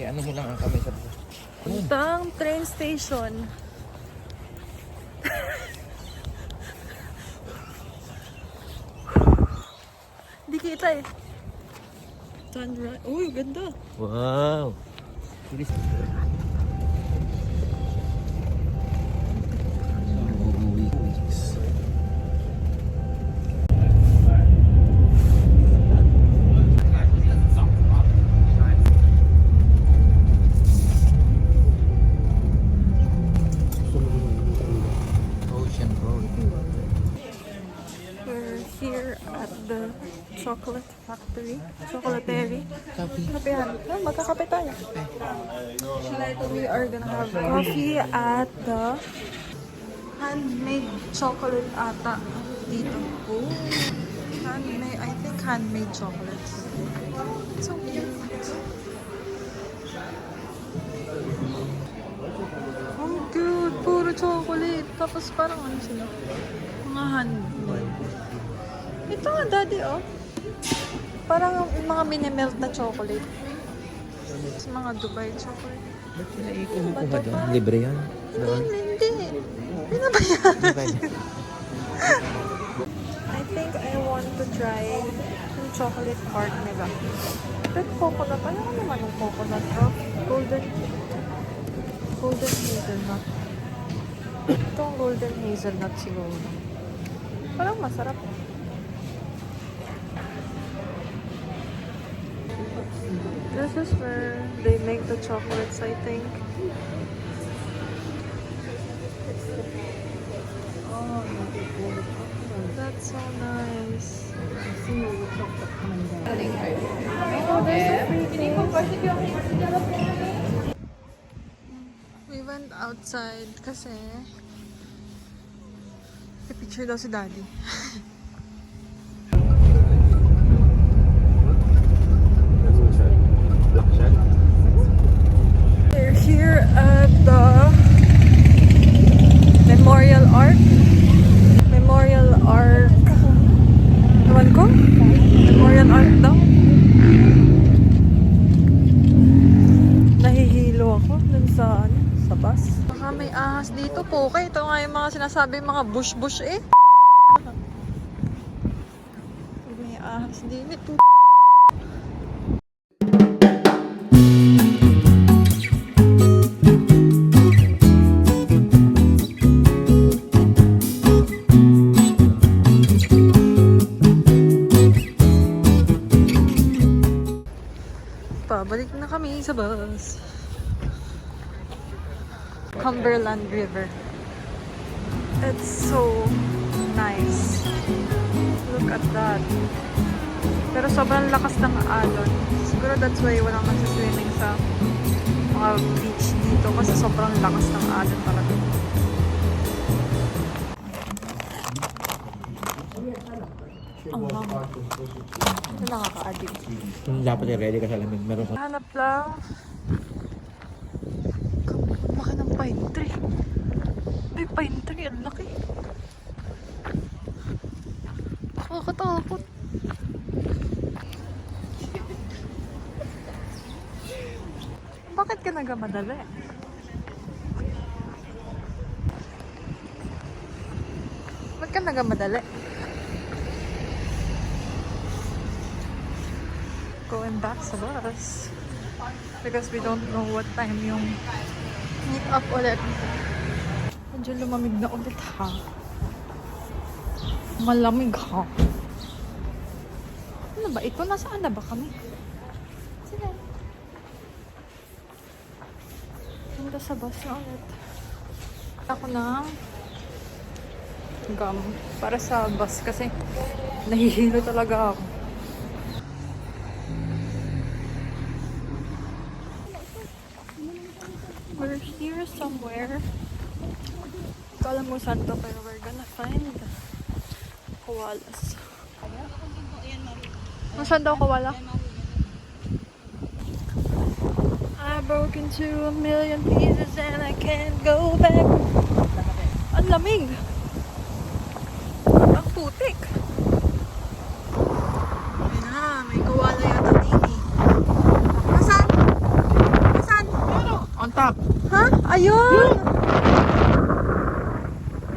ano mo lang ang kami sa buhay. Puntang train station. Hindi kita eh. Sunrise. Uy, ganda. Wow! Ocean Road. We're here at the chocolate factory. Chocolatery. Coffee. Kapehan. Ah, magkakape tayo. We are gonna have coffee at the handmade chocolate ata dito. Oh, handmade, I think handmade chocolates. So cute. Ang cute. Puro chocolate. Tapos parang ano sila? Mga handmade. Ito nga, daddy, oh. Parang yung mga mini-melt na chocolate. Sa mga Dubai chocolate. Ba't sila ikumukuha doon? Libre yan? Doon? Hindi. Pinabayaan. Di ba yan? I think I want to try yung chocolate part nila. Red coconut. Ano naman yung coconut? Oh, golden hazelnut. Itong golden hazelnut siguro. Parang masarap. This is where they make the chocolates, I think. Oh, that's so nice. We went outside kasi picture daw si Daddy. We're here at the Memorial Arc. Memorial Arc. Ewan ko? Memorial Arc daw. Nahihilo ako dun sa bus. Baka may ahas dito po. Okay, ito nga yung mga sinasabi mga bush-bush eh. May ahas din ito. Pabalik na kami sa bus. Cumberland River. It's so nice. Look at that. Pero sobrang lakas ng alon. Siguro that's why walang nagsiswimming sa mga beach dito kasi sobrang lakas ng alon talaga. Ang bango. Ito nakaka-addict. Dapat i-ready ka sa lamig. Meron sa... Hanap lang. Laki ng pine tree. Ay, pine tree. Ang laki. Nakakatakot. Bakit ka nagamadali? Bakit ka nagamadali? Going back sa bus because we don't know what time yung meet up ulit. Medyo lumamig na ulit ha. Malamig ha. Ano ba ito? Nasaan na ba kami? Sige. Punta sa bus na ulit. Ako ng gum para sa bus kasi nahihilo talaga ako. We're here somewhere. Kala mo saan to, pero we're gonna find koalas. Saan daw koala? I broke into a million pieces and I can't go back. Ang lamig. Ang putik. Ayun na, may koala yata din eh. Nasaan? Stop! Ha? Ayun!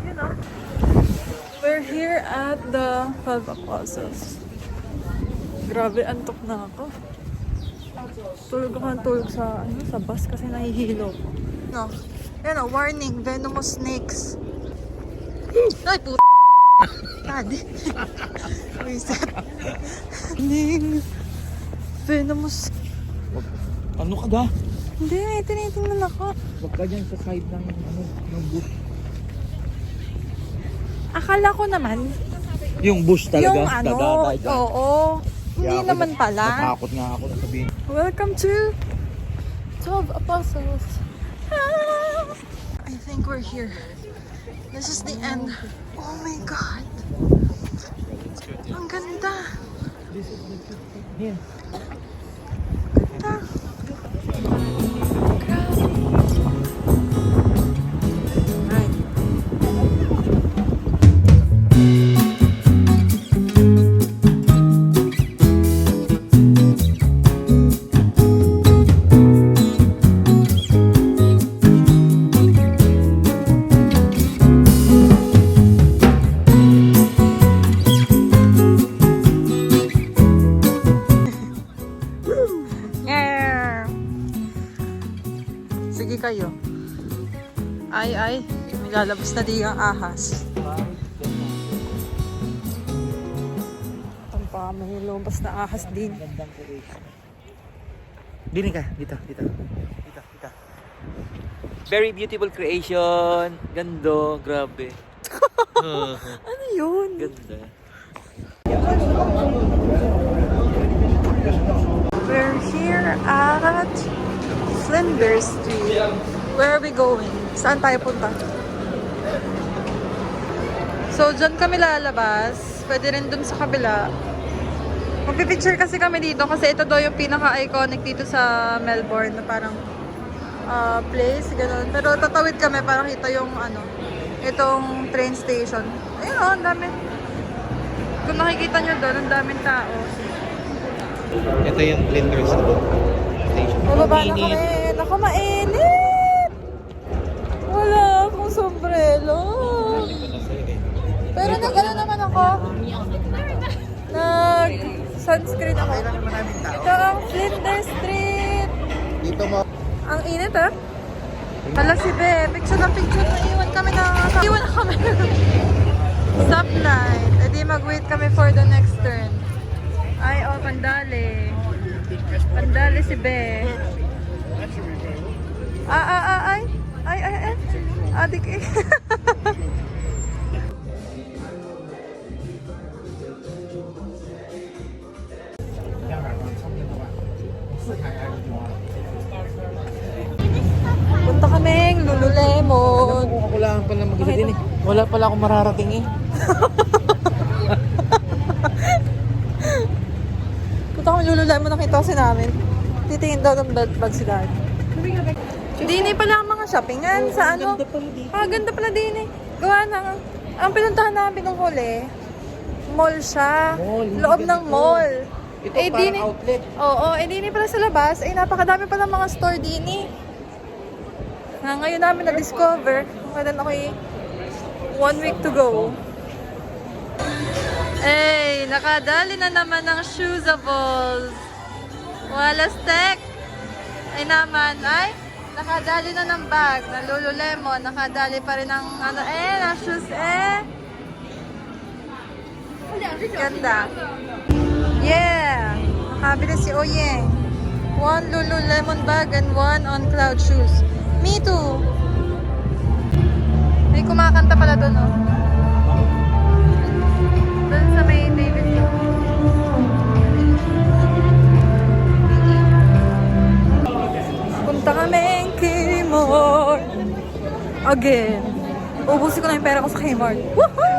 Ayun oh. We're here at the 12 Apostles. Grabe, antok na ako. Tulog ako ng tulog sa, sa bus kasi nahihilo. No. Yan o, warning, venomous snakes. Ay, puto. Tadi. Reset. Warning. Venomous. Ano ka da? Hindi, tinitingnan ako. Huwag ka dyan sa side ng bush. Akala ko naman, Yung bush talaga? yung ano, dadaan dyan. oo. Hindi Kaya naman pala. Natakot nga ako na sabihin. Welcome to 12 Apostles. Ah! I think we're here. This is the end. Oh my God. Ang ganda. Here. Ganda. Right. Yeah. Sige kayo. Ay, may lalabas na di ang ahas. Ang pa, may lumabas na ahas din. Dini ka, dito. Very beautiful creation. Gando, grabe. Ano yun? Ganda. We're here at Flinders Street. Where are we going? Saan tayo punta? So, dyan kami lalabas. Pwede rin dun sa kabila. Magpipicture kasi kami dito kasi ito daw yung pinaka-iconic dito sa Melbourne na parang place, gano'n. Pero tatawid kami para kita yung itong train station. Ayun o, ang dami. Kung nakikita nyo doon, ang daming tao. Ito yung Flinders Station. Bababa na kami. Naku, mainit! Wala akong sombrero. Pero nag-ano naman ako. Nag-sunscreen ako. Ito ang Flinders Street. Dito mo. Ang init ah. Hala si Be, picture na picture. Iwan kami na stoplight. E di mag-wait kami for the next turn. Ay, oh, pandali. Pandali si Be. Ay. Adik eh. Punta kaming Lululemon. Ako lang pala mag-isa din eh. Wala pala akong mararating eh. Punta kami Lululemon, nakita kasi namin. Titingin daw ng belt bag si Dad. Dini pala ang mga shoppingan sa ano. Ganda pala din eh. Gawa ng, ang pinuntahan namin nung huli, mall siya. Mall, hindi Loob ng ganito. mall. Ito parang outlet. Oo, dini pala sa labas. Napakadami pala mga store dini. Ngayon namin na-discover. Kailan ako 1 week to go. Hey, nakadali na naman ng Shoesables. Walastek. Ay naman, nakadali na ng bag, na Lululemon. Nakadali pa rin ng ng shoes Ganda. Yeah. Nakabili si Oyeng. 1 Lululemon bag and 1 on cloud shoes. Me too. May kumakanta pala doon, oh. Doon sa may David. Punta kami Kmart. Again. Ubusin ko na yung pera ko sa Kmart. Woohoo!